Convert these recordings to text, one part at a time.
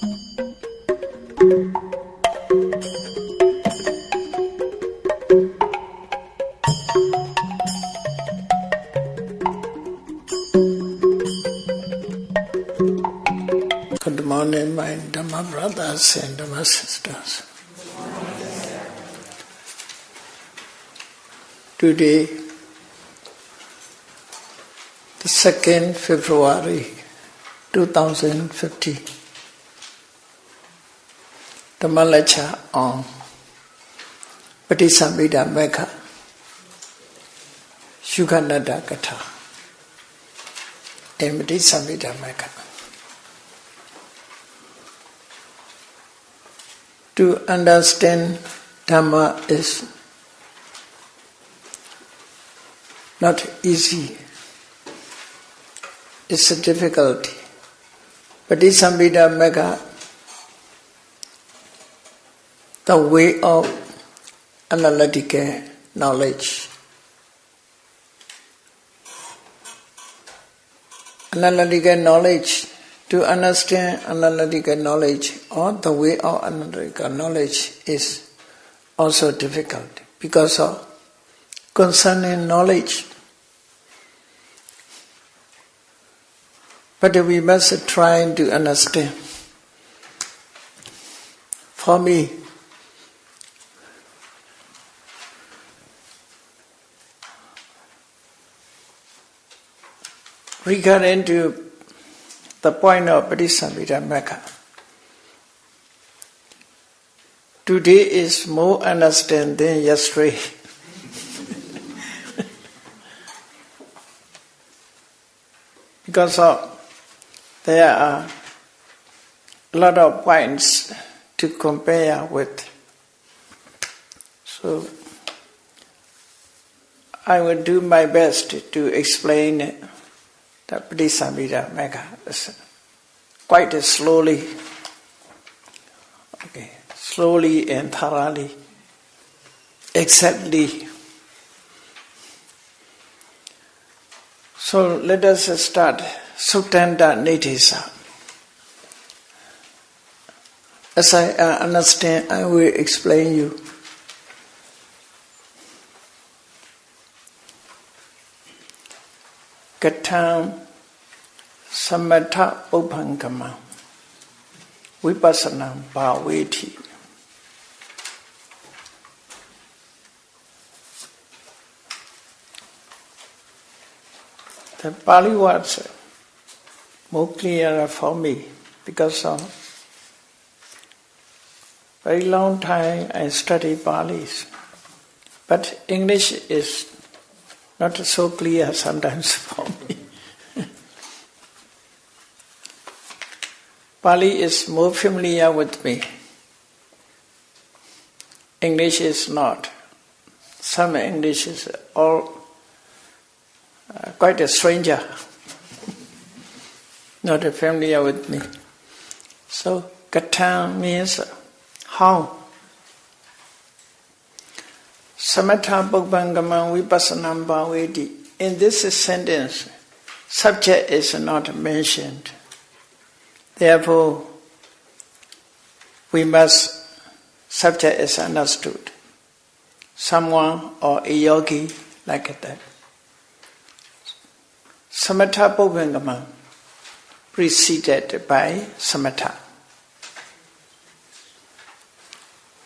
Good morning, my Dhamma brothers and Dhamma sisters. Today, the 2nd February 2015, Dhamma lecture on Patisambhida Megha, Yuganada Katha, and Patisambhida Megha. To understand Dhamma is not easy. It's a difficulty. Patisambhida Megha, the way of analytical knowledge. Analytical knowledge, to understand analytical knowledge or the way of analytical knowledge is also difficult because of concerning knowledge. But we must try to understand. For me, regarding to the point of Patisambhida Megha, today is more understand than yesterday. Because there are a lot of points to compare with. So I will do my best to explain it. The Patisambhida Megha quite slowly, slowly and thoroughly, exactly. So let us start Suttanta Nitisa. As I understand, I will explain you. Katham Samatha Upangama Vipassana Bhaveti. The Pali words are more clear for me because of very long time I study Pali, but English is not so clear sometimes for me. Pali is more familiar with me. English is not. Some English is all quite a stranger, not familiar with me. So, Katha means how. Samatha Bhagavangama Vipassana Bhaveti. In this sentence, subject is not mentioned. Therefore, subject is understood. Someone or a yogi like that. Samatha Bhagavangama preceded by Samatha.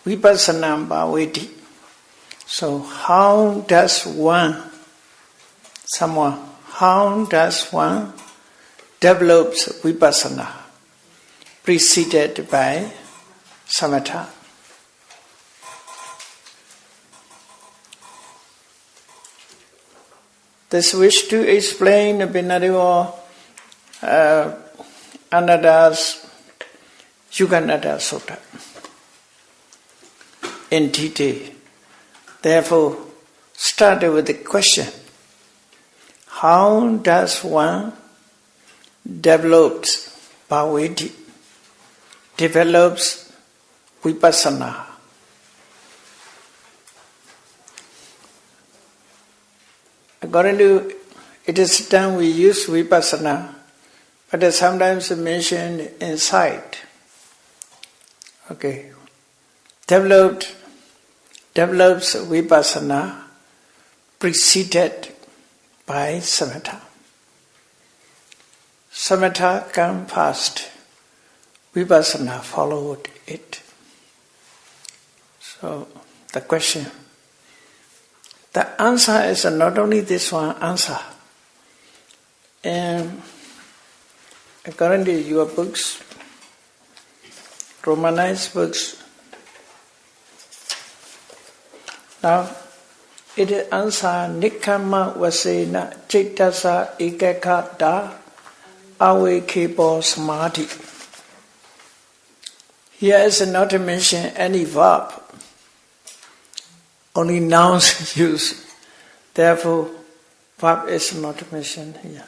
Vipassana Bhaveti. So how does one develop vipassana preceded by samatha? This wish to explain Binariva Anada's Yuganada Sutta in detail. Therefore, start with the question: how does one develops vipassana? According to it is done, we use vipassana, but sometimes mentioned insight. Okay, develops vipassana preceded by samatha. Samatha came first, vipassana followed it. So the question, the answer is not only this one answer. And according to your books, Romanized books, now it is answer Nikkama Vasena Chittasa Ikaka Da Awe Kepo Samadhi. Here is not to mention any verb, only nouns used. Therefore, verb is not mentioned here.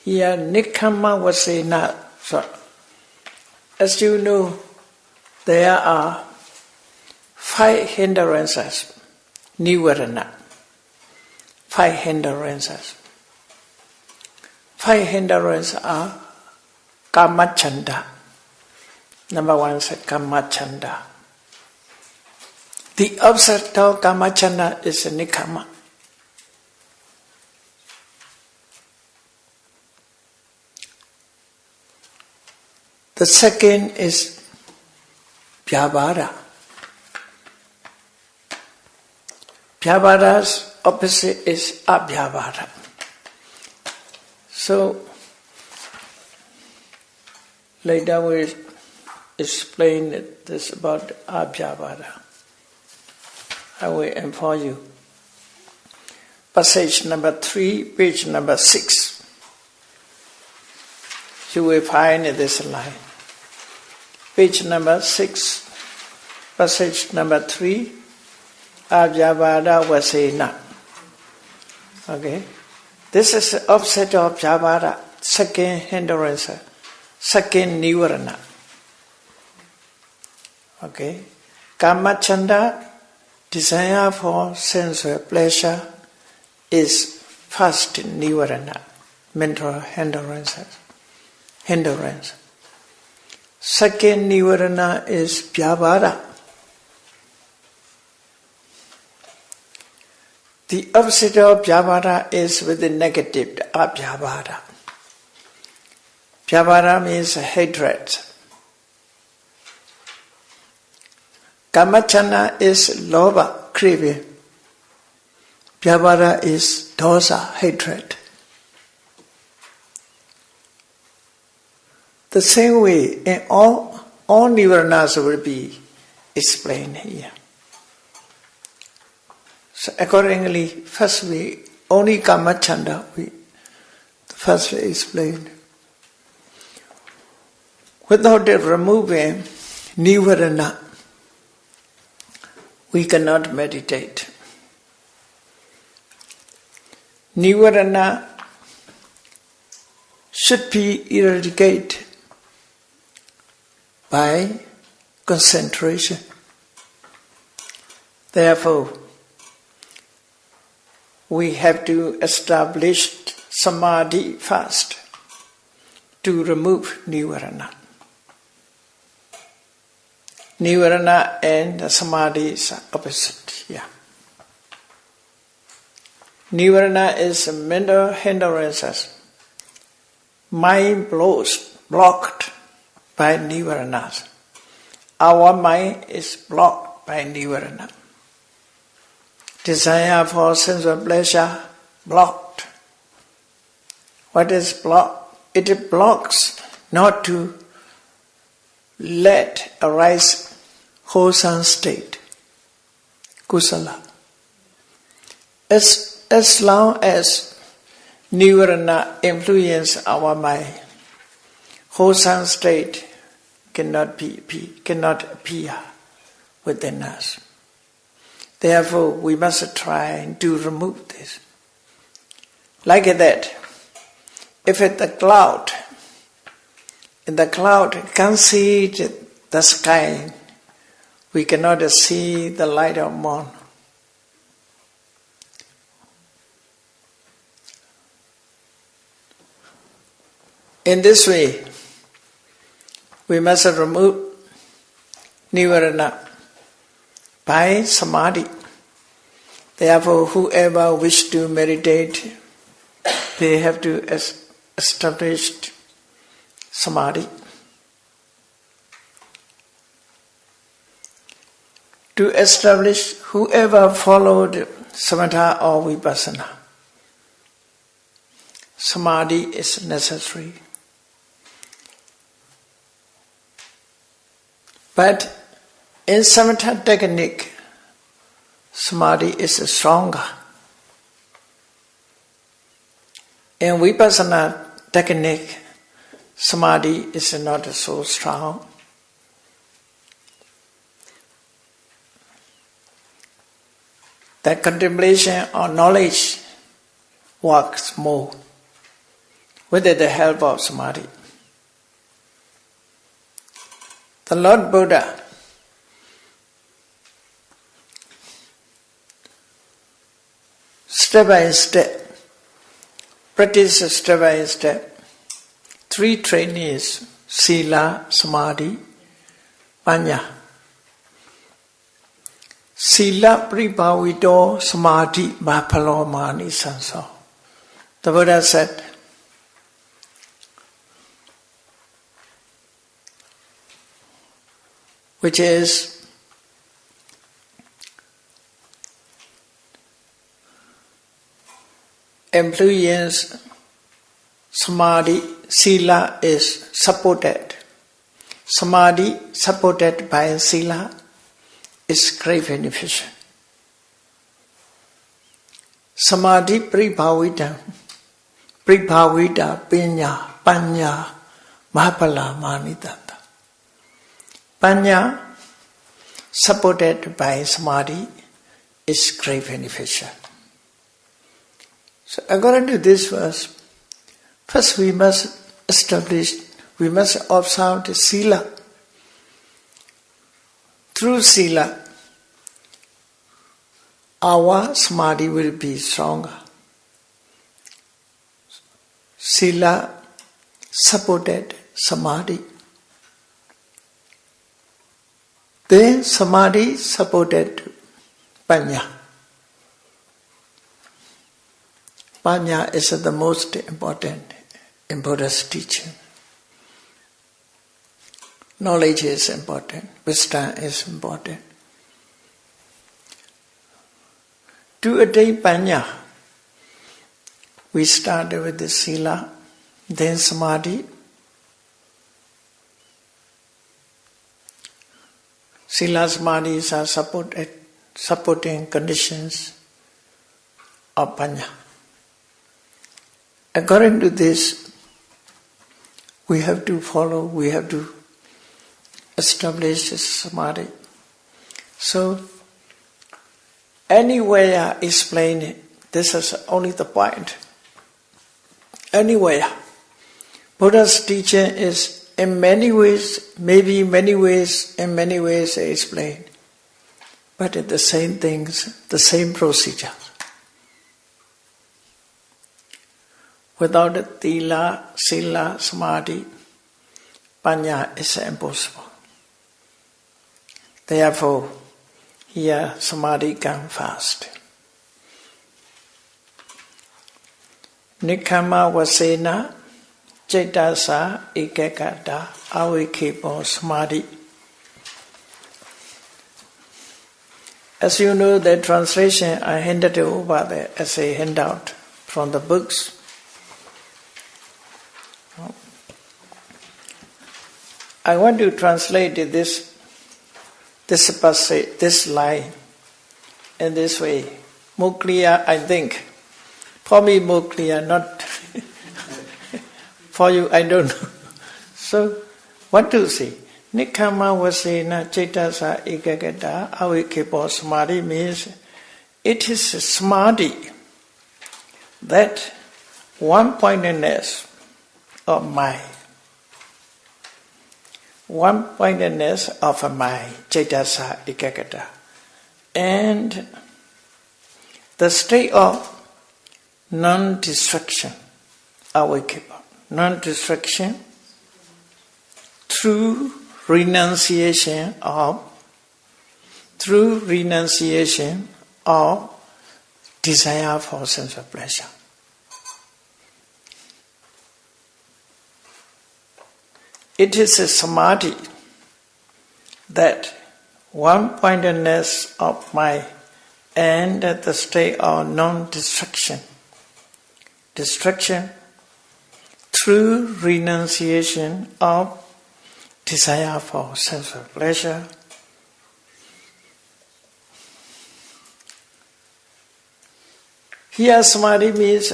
Here, Nikkama Vasena. So, as you know, there are 5 hindrances, Nivarana. 5 hindrances. 5 hindrances are Kamachanda. Number 1 is Kamachanda. The opposite of Kamachanda is Nikkama. The second is Vyavara. Vyavara's opposite is Abhyavara. So, later we explain this about Abhyavara. I will inform you. Passage number 3, page number 6. You will find this line. Page number 6, passage number 3, Abhyavara Vasena. Okay? This is the opposite of Vyavara, second hindrance, second Nivarana. Okay? Kamachanda, desire for sensual pleasure, is first Nivarana, mental hindrance. Second Nivarana is Vyavara. The opposite of Vyavara is with the negative, Abhyavara. Vyavara means hatred. Kamachana is lobha, craving. Vyavara is dosa, hatred. The same way, in all nivaranas will be explained here. So accordingly, first we only Kamachanda we first explain. Without removing nivarana, we cannot meditate. Nivarana should be eradicated by concentration. Therefore, we have to establish samadhi first to remove nivarana. Nivarana and samadhi is opposite. Yeah. Nivarana is mental hindrances. Mind blocked by nivaranas. Our mind is blocked by nivarana. Desire for sensual pleasure, blocked. What is blocked? It blocks not to let arise wholesome state, kusala. As long as nivarana influence our mind, wholesome state cannot appear within us. Therefore, we must try to remove this. Like that, if in the cloud can't see the sky, we cannot see the light of moon. In this way, we must remove Nivarana by Samadhi. Therefore, whoever wish to meditate, they have to establish Samadhi. To establish, whoever followed Samatha or Vipassana, Samadhi is necessary. But in Samatha technique, Samadhi is stronger. In Vipassana technique, Samadhi is not so strong. The contemplation or knowledge works more with the help of Samadhi. The Lord Buddha step by step, practice step by step, 3 trainees: Sila, Samadhi, Panya. Sila pribhavito samadhi bhapalo mani sanso. The Buddha said, which is influence Samadhi. Sila is supported. Samadhi supported by Sila is great beneficial. Samadhi pribhavita pinya panya mahapala manitata. Panya supported by Samadhi is great beneficial. So according to this verse, first we must observe the Sila. Through Sila, our Samadhi will be stronger. Sila supported Samadhi. Then Samadhi supported Panya. Panya is the most important in Buddha's teaching. Knowledge is important, wisdom is important. To attain Panya, we start with the Sila, then Samadhi. Sila, Samadhi are supporting conditions of Panya. According to this, we have to follow, we have to establish Samadhi. So, anywhere explain it, this is only the point. Anywhere. Buddha's teaching is in many ways, maybe in many ways explained. But it's the same things, the same procedure. Without Tila, Sila, Samadhi, Panya is impossible. Therefore, here Samadhi comes fast. Nikkhamma vasena Chaitasa ekakata avikipo Samadhi. As you know, the translation I handed over there as a handout from the books. I want to translate this passage, this line, in this way. More clear, I think. For me, more clear, not for you, I don't know. So, what to say? Nikkhamma vasena chaitasa ekagata avikipo Samadhi means it is Samadhi, that one-pointedness of mind. One-pointedness of a mind, chaitasa ekagata, and the state of non-distraction, avikipa. Non-distraction through renunciation of desire for sense of pleasure. It is a samadhi, that one-pointedness of mind and at the state of non-destruction. Destruction through renunciation of desire for sense of pleasure. Here samadhi means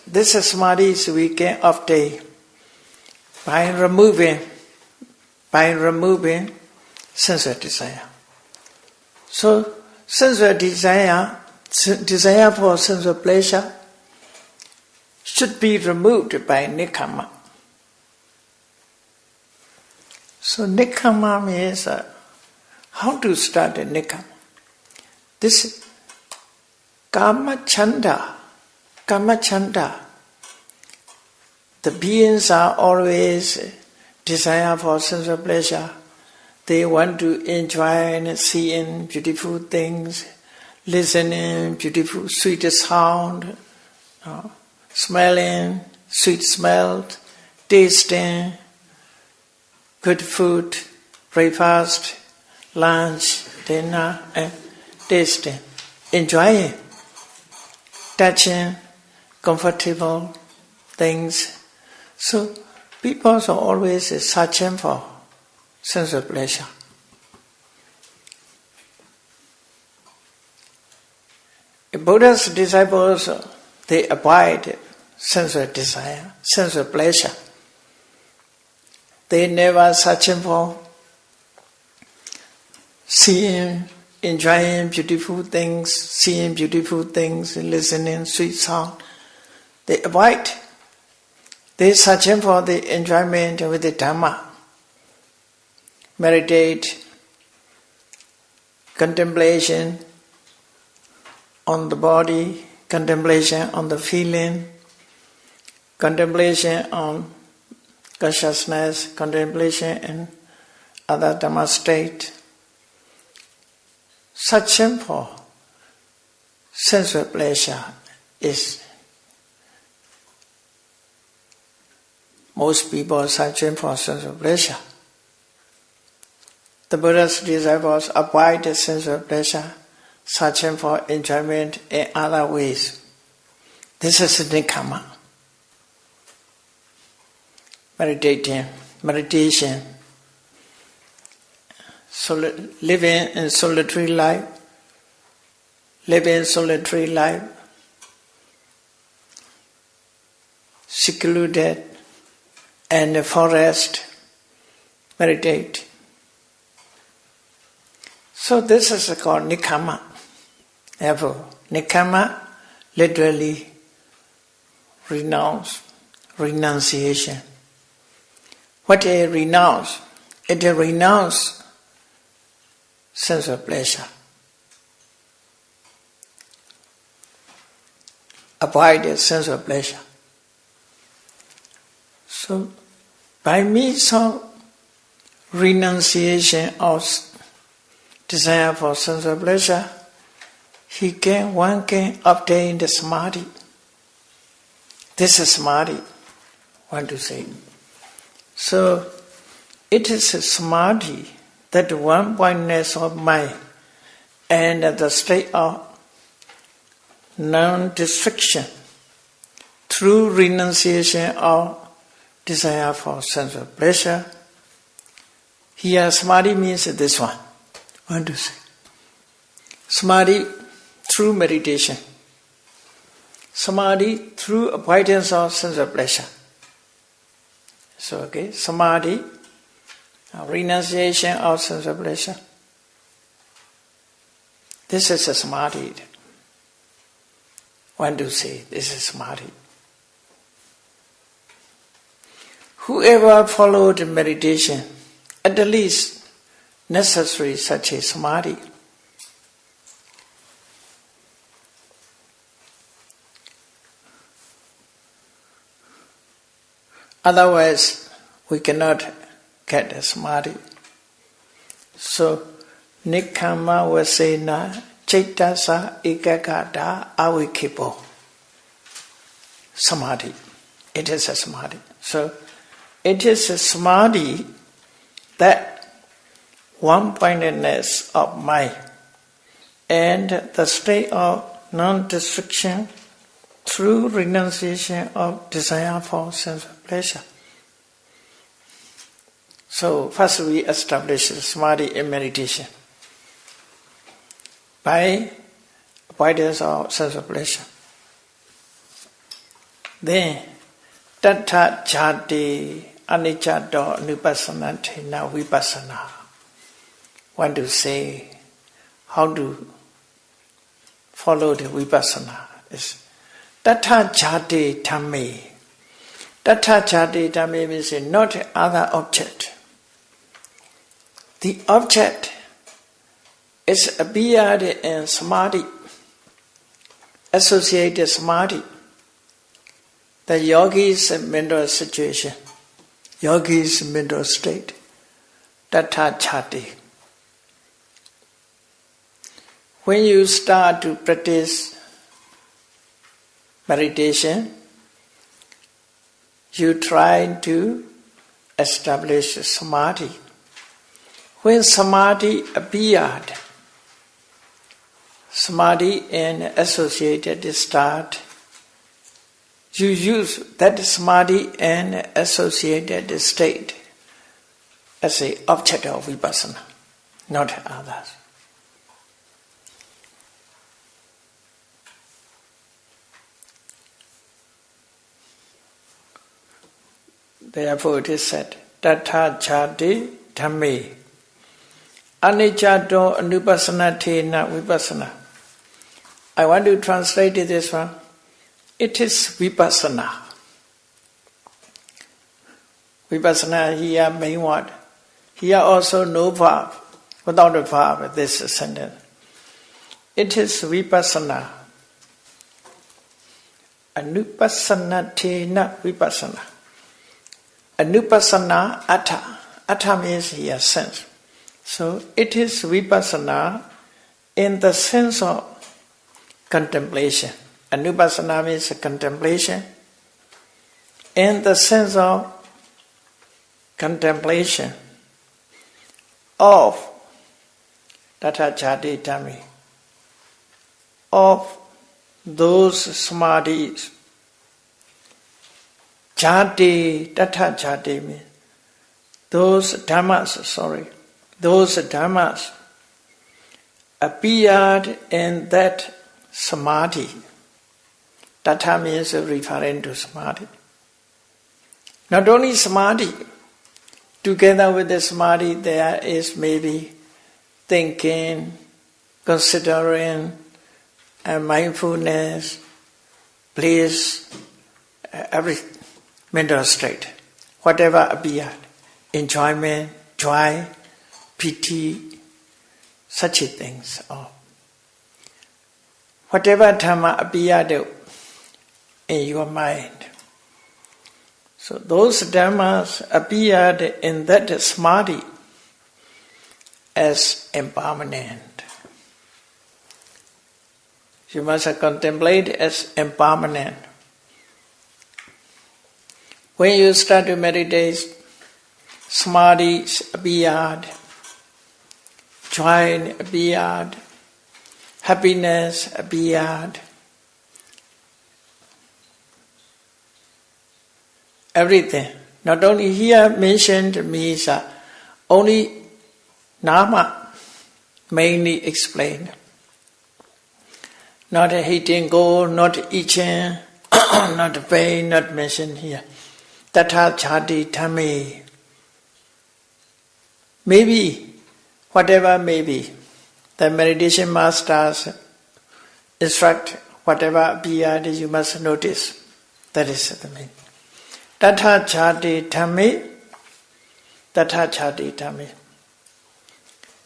this samadhi is we can obtain by removing sense of desire. So sense of desire for sense of pleasure should be removed by nikkhamma. So nikkhamma means how to start a nikkhamma. This kama chanda, the beings are always desire for sense of pleasure. They want to enjoy and seeing beautiful things, listening beautiful sweet sound, smelling sweet smell, tasting good food, breakfast, lunch, dinner, and tasting, enjoying, touching, comfortable things. So people are always searching for sense of pleasure. Buddha's disciples, they avoid sense of desire, sense of pleasure. They never searching for seeing, enjoying beautiful things, seeing beautiful things, listening sweet sound. They avoid. They searching for the enjoyment with the Dhamma. Meditate, contemplation on the body, contemplation on the feeling, contemplation on consciousness, contemplation in other Dhamma state. Searching for sense of pleasure is most people are searching for sense of pleasure. The Buddha's disciples avoid the sense of pleasure, searching for enjoyment in other ways. This is nikkhamma. Meditation, living in solitary life, secluded, and the forest, meditate. So this is called nikkhamma. Therefore, nikkhamma literally renunciation. What is renounce? It is renounce sense of pleasure. Avoid a sense of pleasure. So, by means of renunciation of desire for sense of pleasure, one can obtain the samadhi. This is samadhi, want to say. So, it is a samadhi, that one-pointedness of mind and the state of non-destruction through renunciation of desire for sense of pleasure. Here samadhi means this one. Want to say. Samadhi through meditation. Samadhi through avoidance of sense of pleasure. So samadhi, renunciation of sense of pleasure. This is a samadhi. Want to say this is samadhi. Whoever followed meditation, at the least necessary such a samadhi, Otherwise, we cannot get a samadhi. So, Nikkhamma Vasena Chaitasa Ekagata Avikipo. Samadhi. It is a samadhi. So, it is a samadhi that one-pointedness of mind and the state of non-destruction through renunciation of desire for sense of pleasure. So first we establish samadhi in meditation by avoidance of sense of pleasure. Then tattha jati aniccato anupassana thena vipassana. Want to say how to follow the vipassana is tattha jati dhamme. Tattha jati dhamme means not other object. The object is appeared in samadhi, associated samadhi, the yogi's mental situation, yogi's mental state, tattha jati. When you start to practice meditation, you try to establish samadhi. When samadhi appeared, samadhi and associated start, you use that samadhi and associated state as an object of vipassana, not others. Therefore it is said, tattha jati dhamme aniccato anupassana thena vipassana. I want to translate this one. It is vipassana. Vipassana here main word. Here also no verb. Without a verb, this sentence. It is vipassana. Anupassana thena vipassana. Anupassana atta. Atta means here sense. So it is vipassana in the sense of contemplation. Anupassana means contemplation. In the sense of contemplation of tattha jati dhamme, of those samadhis. Jati, tattha jati means those dhammas appeared in that samadhi. Tattha means referring to samadhi. Not only samadhi, together with the samadhi there is maybe thinking, considering, and mindfulness, bliss, every mental state, whatever appeared, enjoyment, joy, pity, such things. Or whatever dhamma appeared in your mind. So those dhammas appeared in that samadhi as impermanent. You must contemplate as impermanent. When you start to meditate, samadhi appeared, joy appeared, happiness appeared. Everything. Not only here mentioned means only nama, mainly explained. Not hitting goal, not itching, not pain, not mentioned here. Tattha jati dhamme. Maybe, whatever may be, the meditation masters instruct whatever appeared, you must notice. That is the main. Tattha jati dhamme, tattha jati dhamme.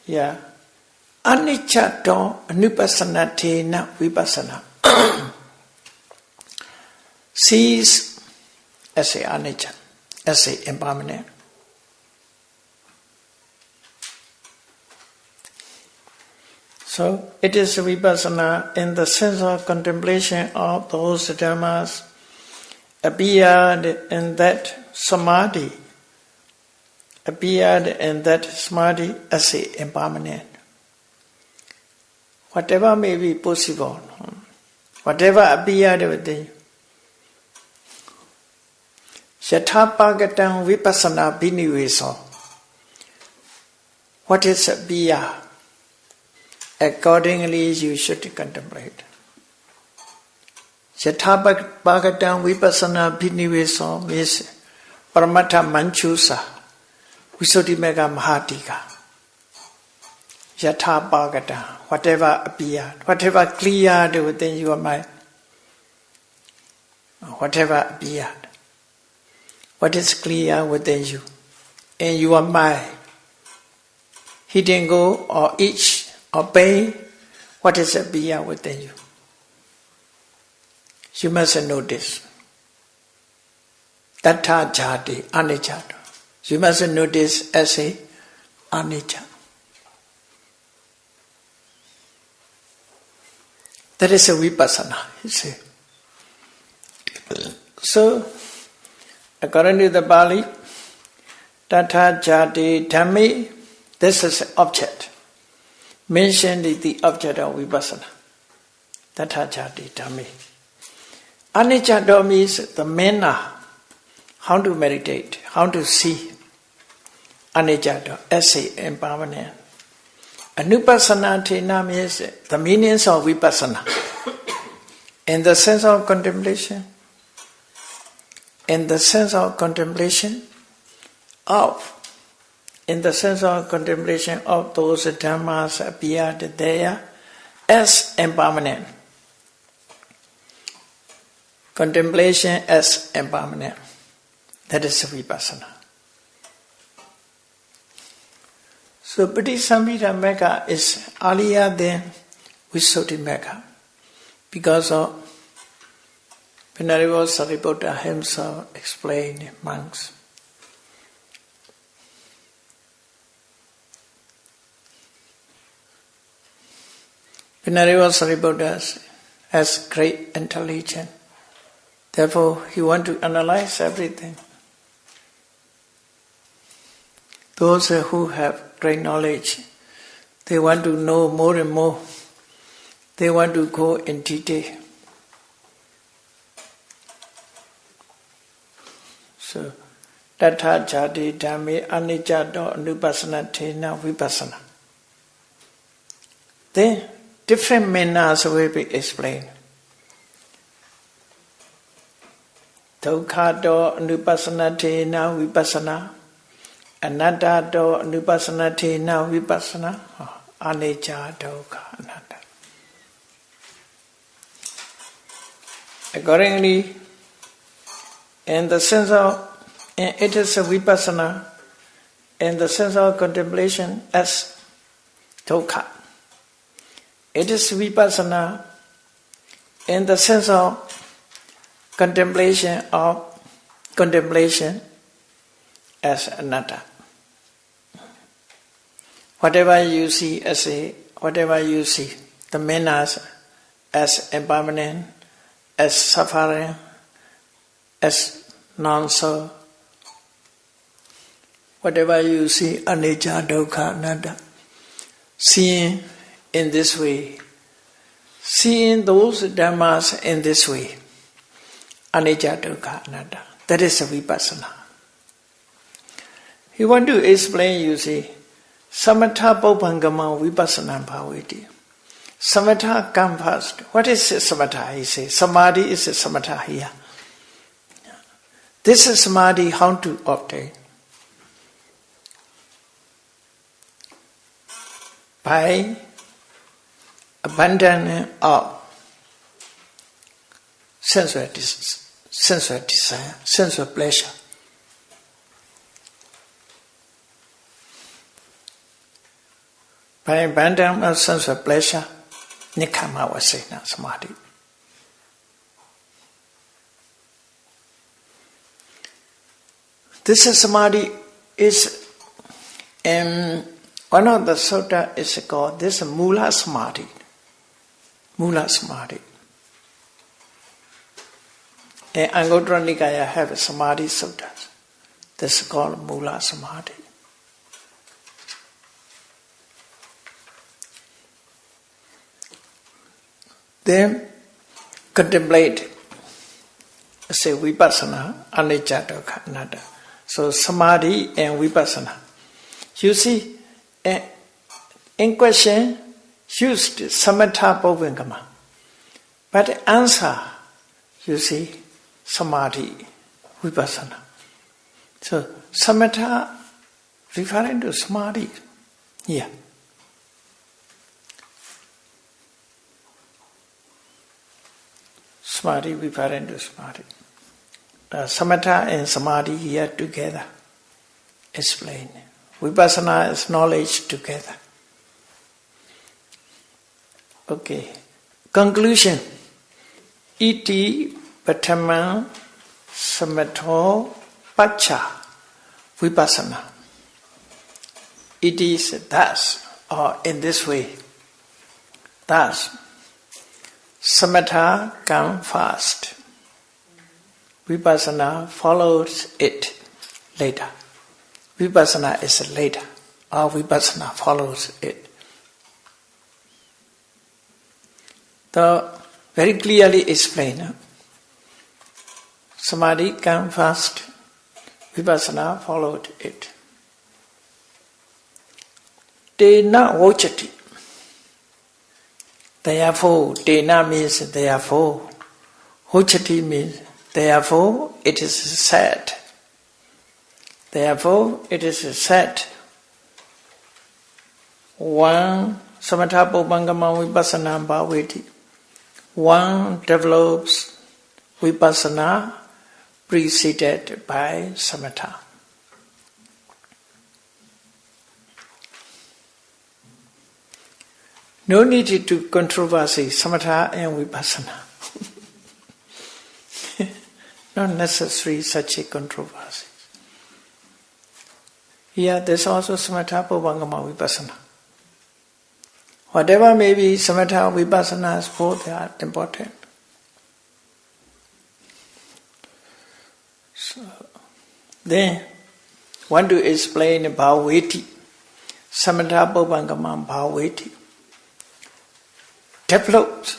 Yeah. Aniccato anupassana thena vipassana. Sees as a anicca. as a impermanent. So it is vipassana in the sense of contemplation of those dhammas appeared in that samadhi, as a impermanent. Whatever may be possible, whatever appeared within you. Yatha-pagatam vipassana biniveso. What is appear? Accordingly you should contemplate. Yatha-pagatam vipassana biniveso means Paramattha Manchusa, Visuddhimagga Mahatika. Yatha-pagatam, whatever appeared, whatever cleared within your mind, whatever appeared. What is clear within you, in your mind, hidden go or itch or pain, what is appear within you? You must notice. Tattha jati anicca. You must notice as a anicca. That is a vipassana, you see. So, according to the Pali, Tattha jati Dhamma, this is the object. Mentioned the object of vipassana. Tattha jati Dhamma. Anicca means the manner, how to meditate, how to see. Anicca as a impermanent. Anupassana thena means the meanings of vipassana. In the sense of contemplation, in the sense of contemplation of those dhammas appeared there as impermanent. Contemplation as impermanent. That is vipassana. So Patisambhida Magga is earlier than Visuddhimagga because of Venerable Sariputta himself explained monks. Venerable Sariputta has great intelligence. Therefore, he wants to analyze everything. Those who have great knowledge, they want to know more and more. They want to go in detail. So, Tattha jati Dhamma anicca anupassana thena vipassana. Then, different manners will be explained. Dukkha anupassana thena vipassana. Anatta anupassana thena vipassana. Anicca dukkha anatta. Accordingly, it is a vipassana, in the sense of contemplation as dukkha. It is vipassana in the sense of contemplation as anatta. Whatever you see, the manners as impermanent, as suffering, as non-self, whatever you see, anicca, dukkha, anatta, seeing in this way, seeing those dhammas in this way, anicca, dukkha, anatta, that is a vipassana. He want to explain, you see, samatha paupangama vipassana bhavati. Samatha come first. What is samatha? He says, samadhi is a samatha here. This is samadhi, how to obtain? By abandon of sensual desire, sensual pleasure. By abandon of sensual pleasure, nikkhamma vasena samadhi. This is samadhi is one of the sutta is called this Mula Samadhi. Mula Samadhi. And Anguttara Nikaya have a Samadhi sutta. This is called Mula Samadhi. Then contemplate, say vipassana, anicca, dukkha, anatta. So samadhi and vipassana. You see, in question used samatha bhavangama, but the answer, you see, samadhi, vipassana. So samatha referring to samadhi here. Samadhi referring to samadhi. Samatha and samadhi here together. Explain. Vipassana is knowledge together. Okay. Conclusion. Iti patama samatho pacha vipassana. It is thus, or in this way. Thus, samatha comes first. Vipassana follows it later. Vipassana is later, or vipassana follows it. So, very clearly explained. Samadhi comes first, vipassana followed it. Tena vochati. Therefore, tena means therefore. Vochati means therefore it is said. Therefore it is said. One samatha bhavangama vipassana bhaveti. One develops vipassana preceded by samatha. No need to controversy samatha and vipassana. Not necessary such a controversy. Here there's also samatha bhavangama vipassana. Whatever may be samatha vipassana, both are important. So, then want to explain bhaveti. Samatha bhavangama bhaveti. Developed.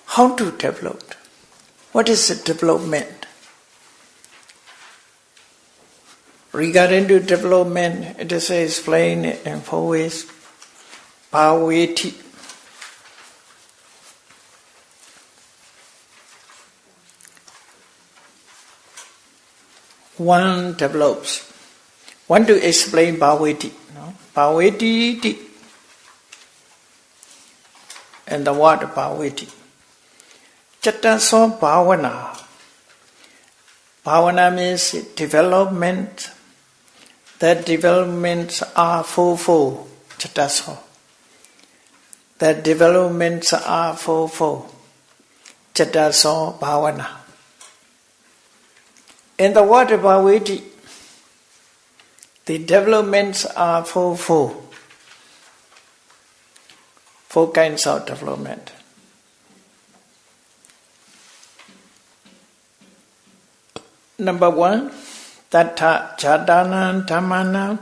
How to develop? What is the development? Regarding to development, it is explained in 4 ways. Bhaveti. One develops. Want to explain bhaveti. No? Bhaveti. And the word bhaveti. Chattaso bhavana. Bhavana means development. The developments are fourfold. Chattaso. The developments are fourfold. Chattaso bhavana. In the word bhaveti, the developments are fourfold. 4 kinds of development. Number 1, tattha jadana dhammana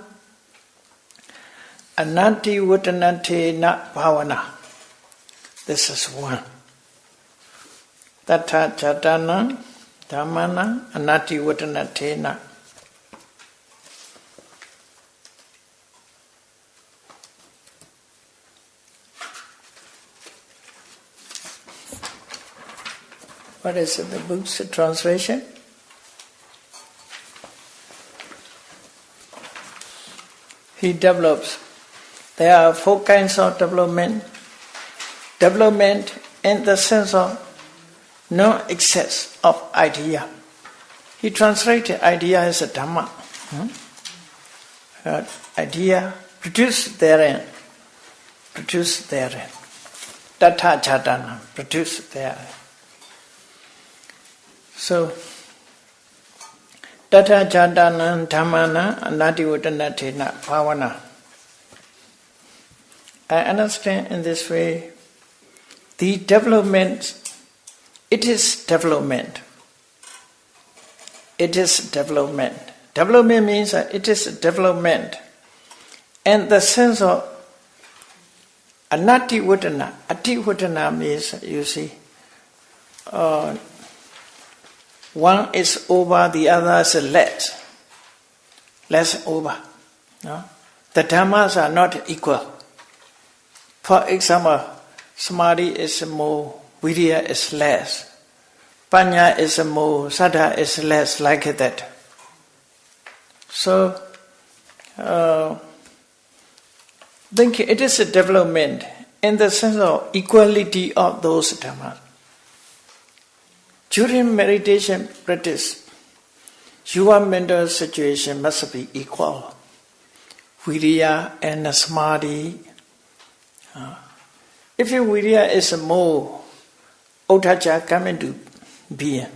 anati vatanate na bhavana. This is 1. Tattha jadana dhammana anati vatanate na. What is it, the book's translation? He develops. There are 4 kinds of development. Development in the sense of no excess of idea. He translated idea as a Dhamma. Idea produced therein. Tattha jadana, produced therein. So, Tata Jadana Dhammana Anadivadanatena Bhavana. I understand in this way the development, it is development. It is development. Development means that it is development. And the sense of Anativatana, Ativatana means, you see, one is over, the other is less over. No? The dhammas are not equal. For example, samadhi is more, virya is less, panya is more, saddha is less, like that. So, think it is a development in the sense of equality of those dhammas. During meditation practice, your mental situation must be equal. Virya and samadhi. If your virya is more, uddhacca come into being.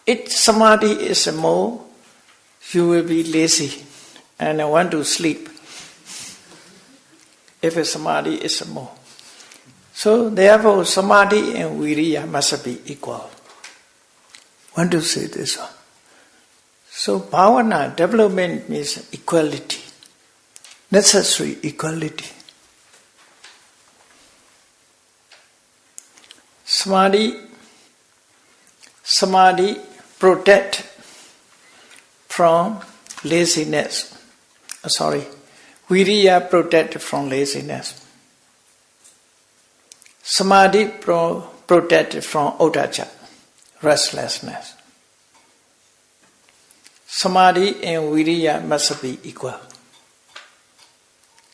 If samadhi is more, you will be lazy and want to sleep. If a samadhi is more. So therefore samadhi and virya must be equal. Want to say this one. So bhavana, development means equality. Necessary equality. Samadhi protect from laziness. Virya protect from laziness. Samadhi protect from uddhacca, restlessness. Samadhi and virya must be equal.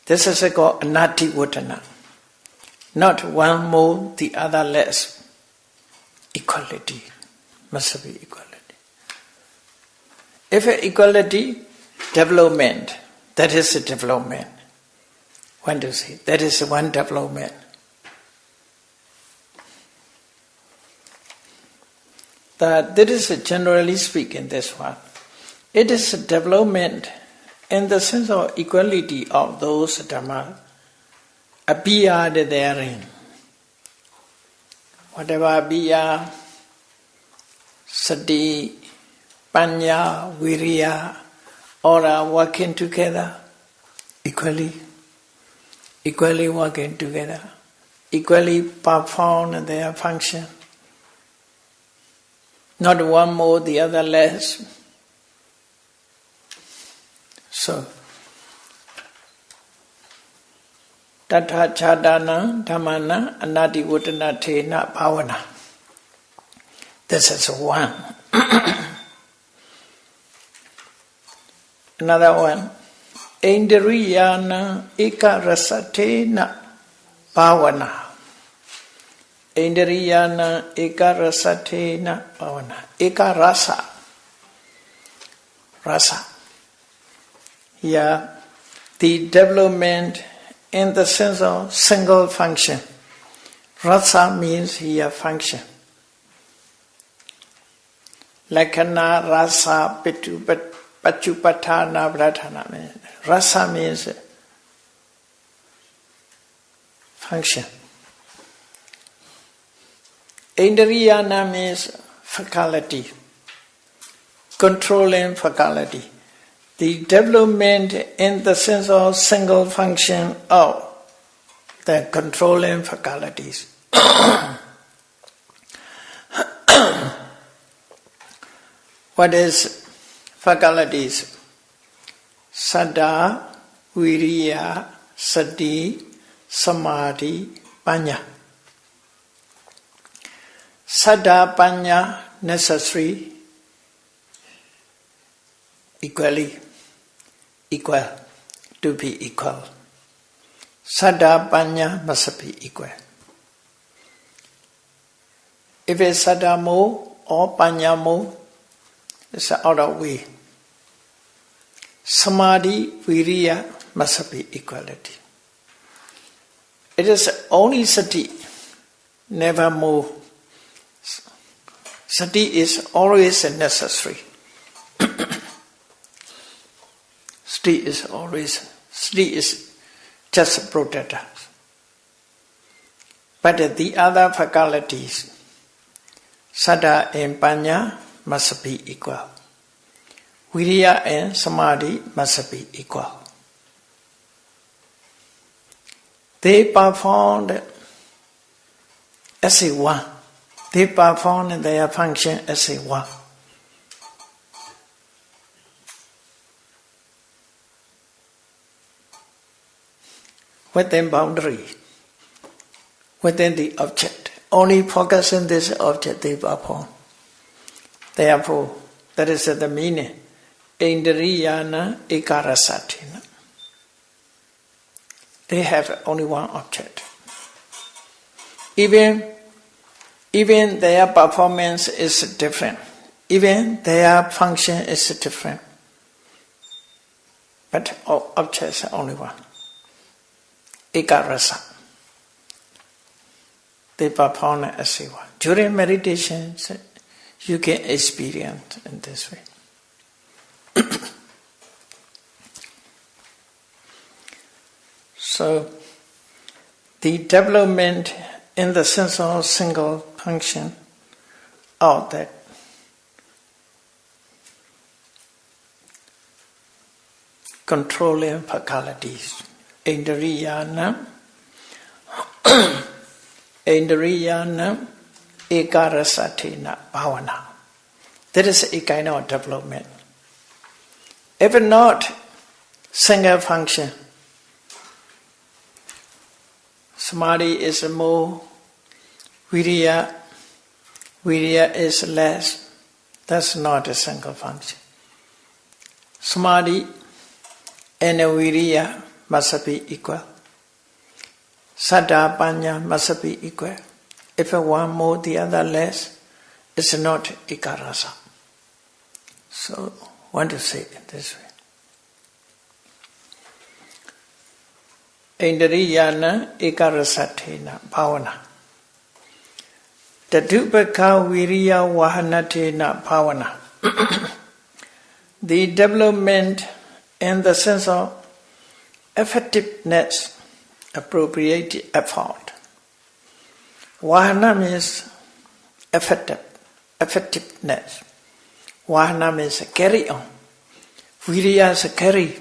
This is called anativatana. Not one more, the other less. Equality. Must be equality. If equality, development, that is a development. One to say, that is one development. That is generally speaking this one. It is a development in the sense of equality of those dhammas appeared therein. Whatever appear, sati, panya, virya, all are working together equally working together, equally perform their function. Not one more, the other less. So, Tata Chadana Dhammana Anadivatana Tena Bhavana. This is one. Another one. Indriyana Ekarasatena Bhavana. Indriyana Ekarasatena Bhavana. Ekarasa. Rasa. Here, the development in the sense of single function. Rasa means here function. Lakkhana, rasa, pachupatthana, pradhana means. Rasa means function. Indriyana means faculty, controlling faculty. The development in the sense of single function of the controlling faculties. What is faculties? Saddha, virya, sati, samadhi, panya. Saddha, panya, necessary, equal, to be equal. Saddha, panya must be equal. If it's saddha more or panya more, it's out of way. Samadhi, virya must be equality. It is only sati, never more. Sati is always necessary. Sati is always, Sati is just a protector. But the other faculties, Saddha and Panya, must be equal. Viriya and Samadhi must be equal. They performed as a one. They perform their function as a one. Within boundary, within the object. Only focus on this object they perform. Therefore, that is the meaning. Indriyana ekarasatina. They have only one object. Even their performance is different. Even their function is different. But all objects are only one. Ekarasa. They perform as a one. During meditation, you can experience in this way. So, the development in the sense of single function of that controlling faculties, Indriyana ekarasatina bhavana. That is a kind of development. If not single function, Samadhi is more, Viriya is less. That's not a single function. Samadhi and Viriya must be equal. Saddha Panya must be equal. If one more, the other less, it's not ekarasa. So, I want to say it this way. Indriyana ekarasathena bhavana. Tadupaka viriya vahanatena bhavana. The development in the sense of effectiveness, appropriate effort. Vahana means effectiveness. Vahana means carry on. Viriya is carry.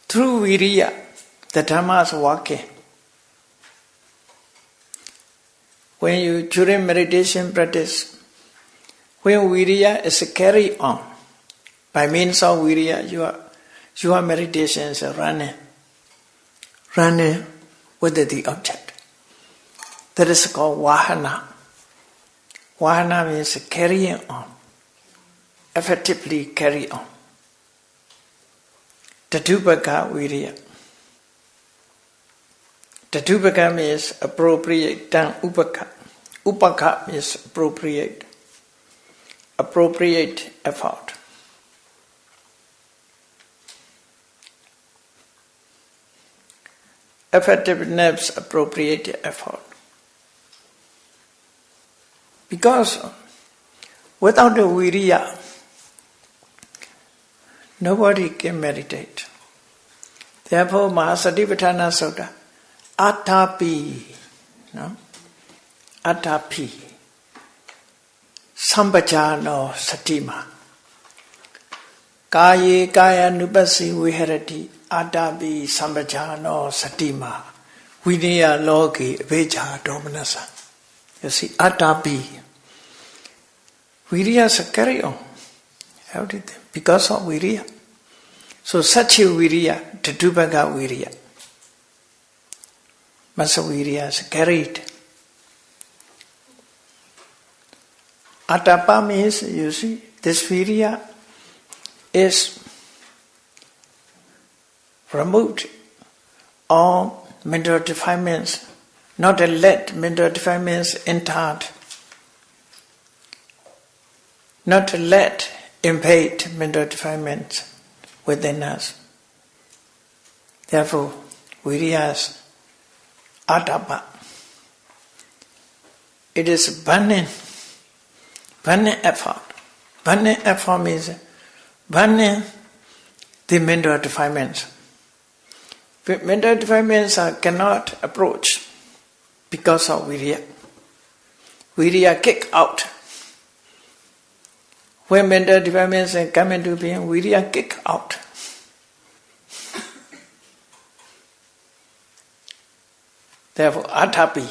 Through viriya, the Dhamma is working. When you, during meditation practice, when viriya is carry on, by means of viriya, your meditation is running with the object. That is called vahana. Vahana means carrying on, effectively carry on. Tatupaka viriya. Tatupaka means appropriate, dan upaka. Upaka means appropriate. Appropriate effort. Effectiveness, appropriate effort. Because without the viriya, nobody can meditate. Therefore, Mahasatipatthana Sutta, Atapi, no? Atapi, Sambhajano Satima, Kaye Kaya Nupasi Viharati, Atapi Sambhajano Satima, Vinaya Loki Veja Dominasa. You see, Atapi. Viriya is carry on. Everything. Because of viriya. So such a viriya, Tatupaka viriya. Masa viriya is carried. Atapa means, you see, this viriya is removed all mental defilements, not to let mental defilements entered, not to let impede mental defilements within us. Therefore, viriya is atapa. It is burning effort. Burning effort means burning the mental defilements. Mental defilements cannot approach because of virya. Virya kick out. When mental defilements come into being, virya kick out. Therefore, atapi.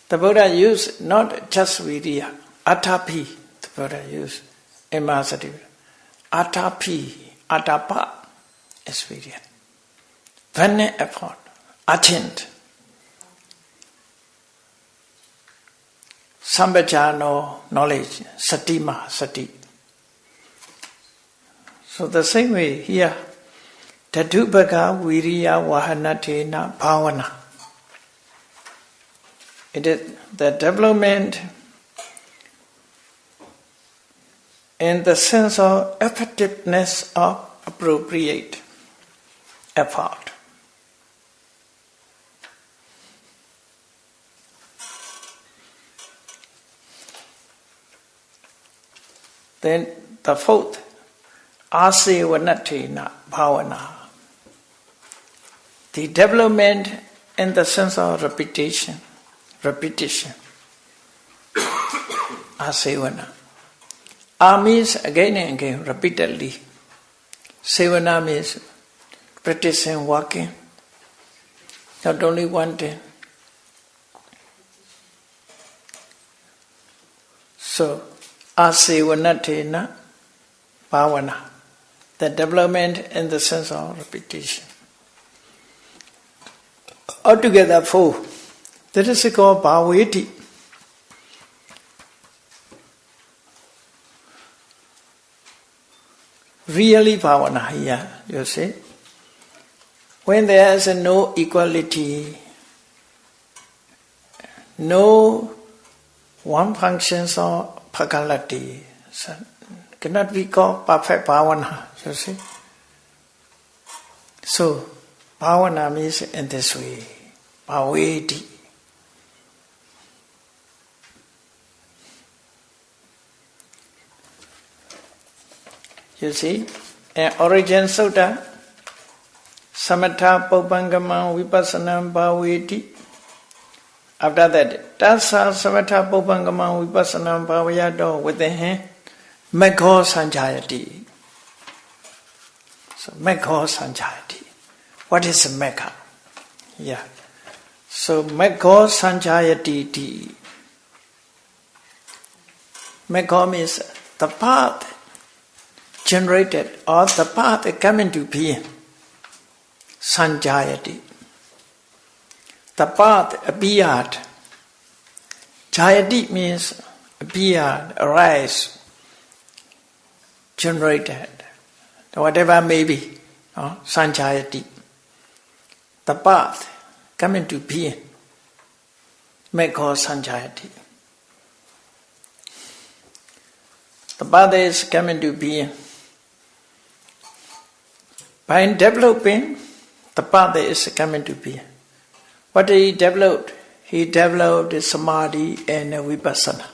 The Buddha used not just virya, atapi. The Buddha used in Mahasati. Atapi, atapa is virya. Vanish effort, attend. Sambhajano, knowledge, satima, sati. So the same way here, Tatubhaka Viriya Vahanatena Bhavana. It is the development in the sense of effectiveness of appropriate effort. Then the fourth, Asevanatena Bhavana. The development in the sense of repetition. Asevana. A means again and again, repeatedly. Sevana means practicing walking. Not only one day. So, Asevanatena Bhavana. The development in the sense of repetition. Altogether four. That is called Bhaveti. Really Bhavana here, you see. When there is no equality, no one functions of pakalati, so cannot be called perfect Bhavana, you see. So, Bhavana means in this way, Bhaveti. You see, in Origin Sutta, Samatha Paupangamam Vipassana Bhaveti. After that, Tassa Samatha Paupangamam Vipassana Bhavayato within him, Megho Sanjayati. So, Megho Sanjayati. What is Megha? Yeah. So, Megho Sanjayati. Megho means the path generated or the path coming to being. Sanjayati. The path appeared. Jayati means appeared, arise, generated, whatever may be. Sanjayati. The path coming to being. Megho Sanjayati. The path is coming to being. By developing, the path is coming to be. What did he develop? He developed samadhi and vipassana.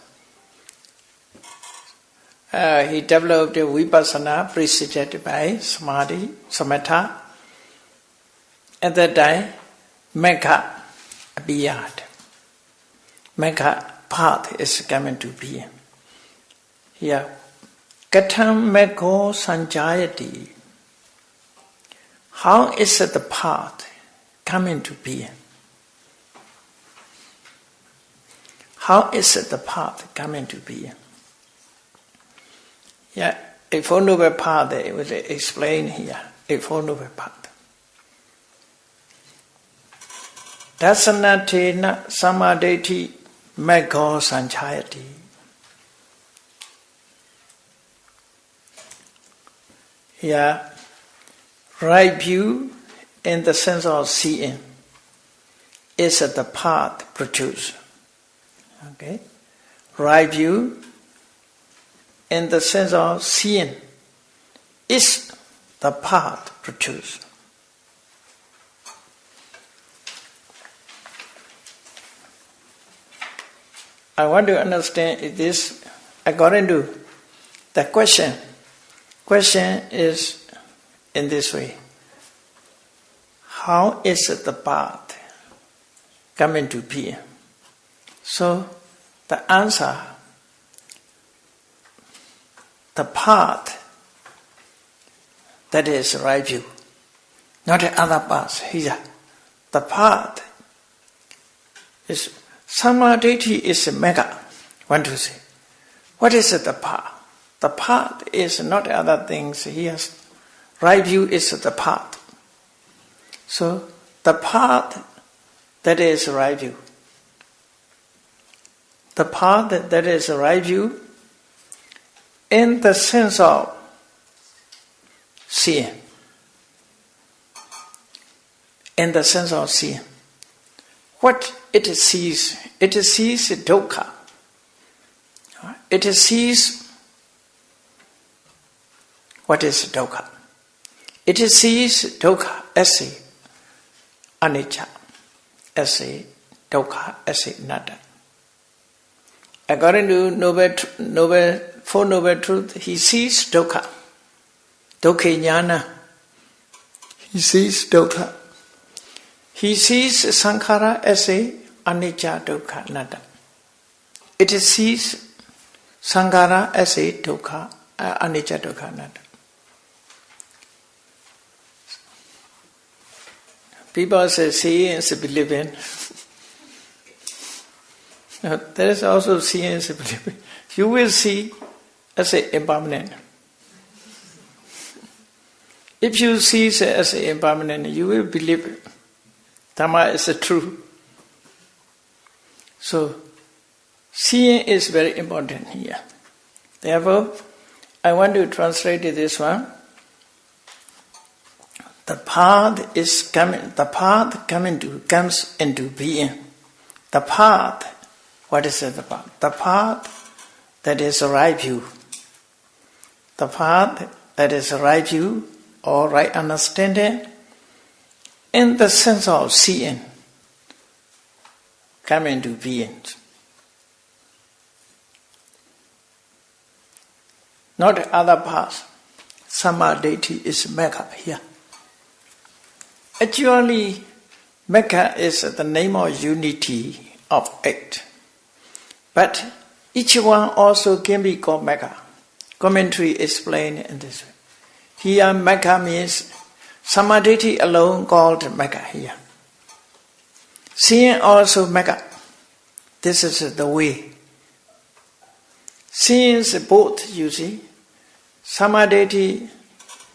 He developed vipassana preceded by samadhi, samatha. At that time, Megha appeared. Megha path is coming to be. Here, Katham Megho Sanjayati. How is the path coming to be? How is the path coming to be? Yeah, a Four Noble Path, it was explained here. A Four Noble Path. Dasanatena Samadeti Megho Sanjayati. Here, right view in the sense of seeing is the path produced. Okay? Right view in the sense of seeing is the path produced. I want to understand this according to the question. Question is in this way. How is the path coming to being? So the answer, the path, that is right view, not the other path here. The path is Samadhi is a mega. Want to say, what is the path? The path is not other things here. Right view is the path. So the path, that is right view. The path that is right view in the sense of seeing. In the sense of seeing. What it sees dukkha. It sees, what is dukkha? It sees dukkha as a anicca, as a dukkha, as a anatta. According to Four Noble Truth, he sees dukkha. Dukkha jnana. He sees dukkha. He sees sankhara as a anicca, dukkha, anatta. It sees sankhara as a dukkha, anicca, dukkha, anatta. People say seeing is believing. There is also seeing is believing. You will see as a impermanent. If you see as a impermanent, you will believe it. Dhamma is true. So, seeing is very important here. Therefore, I want to translate this one. The path is coming. The path comes into being. The path. What is the path? The path that is a right view. The path that is a right view or right understanding in the sense of seeing come into being. Not other paths. Samadhi is Mekha here. Actually, Mekha is the name of unity of act. But each one also can be called Mekha. Commentary explained in this way. Here Mekha means Samadhi alone called Mekha here. Seeing also Mekha. This is the way. Seeing is both, you see. Samadhi,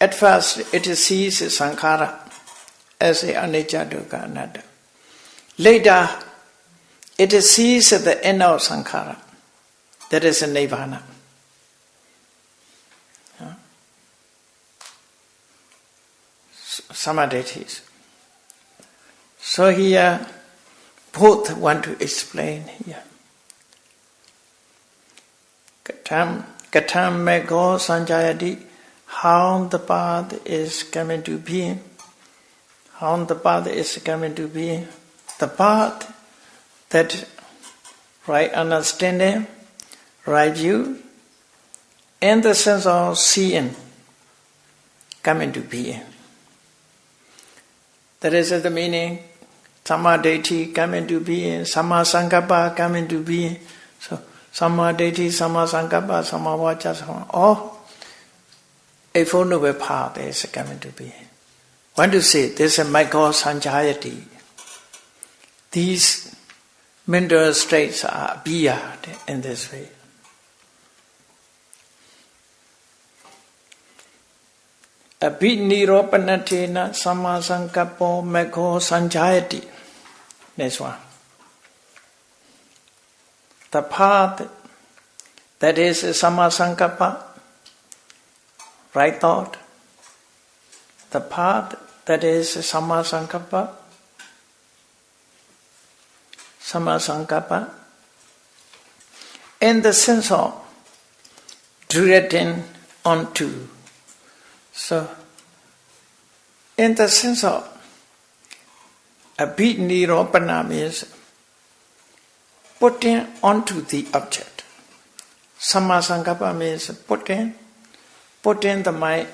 at first it sees sankhara as a anicca, dukkha, anatta. Later, it sees the end of sankhara. That is a nirvana. Samadhi. So here, both want to explain here. Katam mego sanjayati, how the path is coming to being. How the path is coming to being. The path that right understanding, right view, in the sense of seeing, come into being. That is the meaning. Samadhi come into being, Sammasankappa come into being. So Samadhi, Sammasankappa, Sammavaca, all a Four Noble Path is coming to being. Want to say this is micro sanjayati. These mental states are appeared in this way. Abhiniropanatena sammasankappo mekho sanjayati. Next one. The path that is sammasankappa, right thought. The path that is sammasankappa, in the sense of directing onto. So, in the sense of abhiniropana means putting onto the object. Sammasankappa means putting the mind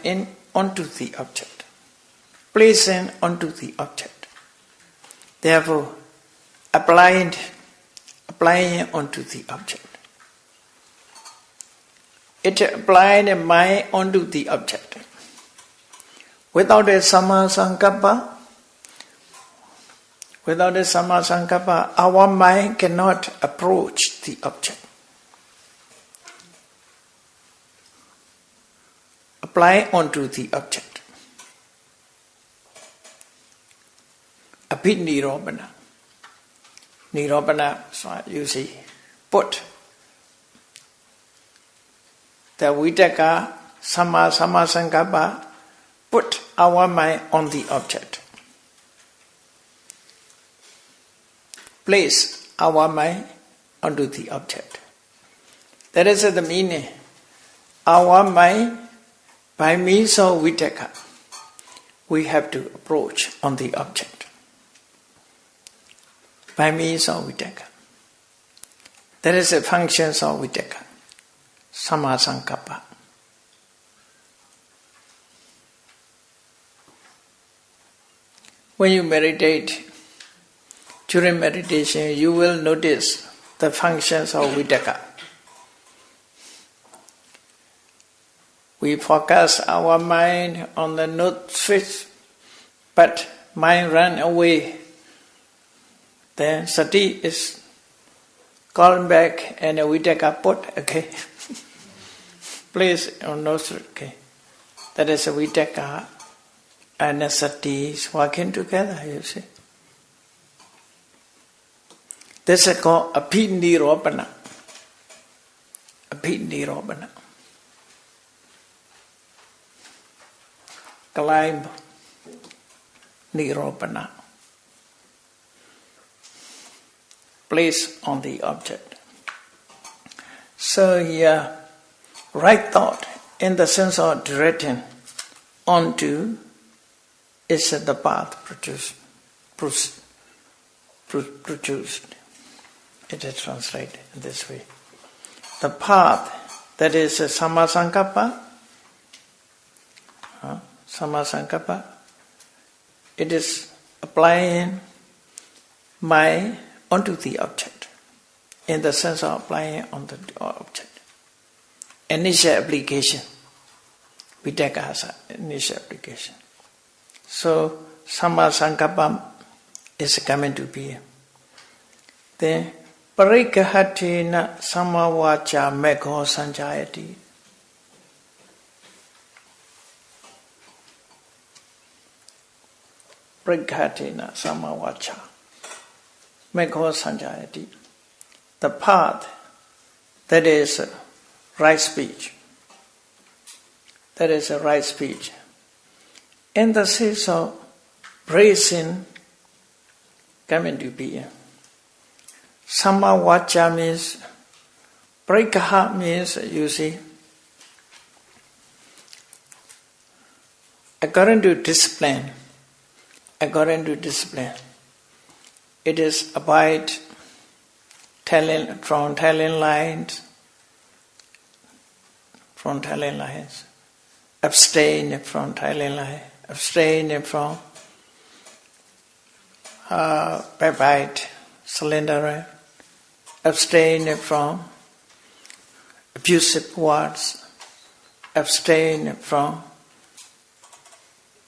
onto the object. Placing onto the object. Therefore, applying onto the object. It applied the mind onto the object. Without a Dhamma Sankappa, our mind cannot approach the object. Apply onto the object. Abhinirobana. Nirobana, so you see, put the Vitaka, Sama Sankappa, put our mind on the object. Place our mind onto the object. That is the meaning. Our mind, by means of Vitaka, we have to approach on the object. By means of Vitaka. That is the functions of Vitaka. Sama Sankappa. When you meditate, during meditation, you will notice the functions of Vitaka. We focus our mind on the note switch, but mind run away. Then sati is called back and Vitaka put, okay. Place on note switch, okay. That is a Vitaka and sati is working together, you see. This is called Abhinirobana. Abhinirobana. Climb Nirobana. Place on the object. So here, right thought in the sense of directing onto is the path produced. It is translated in this way. The path, that is Samma Sankappa, it is applying mind onto the object, in the sense of applying on the object. Initial application. Vitaka has an initial application. So, Samma Sankappa is coming to be. Then, Parikahatina Samavacha Mekho Sanjayati. Parikahatina Samavacha Mekho Sanjayati. The path, that is right speech. That is a right speech. In the sense of praising coming to be. Samavacha means, Parikaha means, you see, according to discipline, it is avoid from telling lines, abstain from telling lies, abstain from backbite, slander, abstain from abusive words, abstain from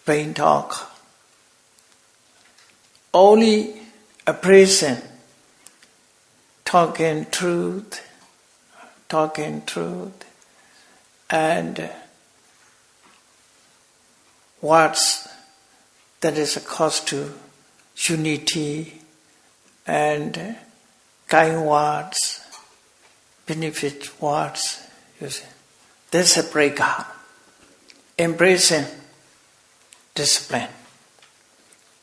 vain talk. Only appraising, talking truth, and words that is a cause to unity, and kind words, benefit words, you see. This is a breaker. Embracing discipline.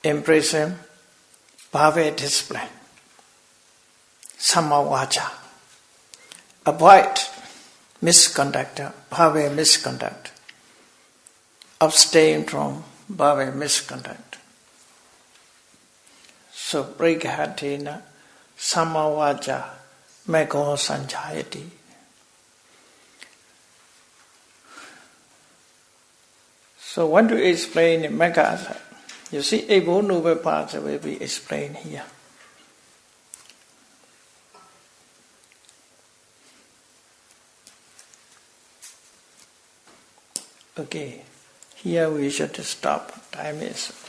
Embracing bhava discipline. Samavacha. Avoid misconduct, bhava misconduct. Abstain from bhava misconduct. So, Prikahatina Samavacha Mekho Sanjayati. So want to explain the Magga. You see, Eightfold Noble Path will be explained here. Okay, here we should stop. Time is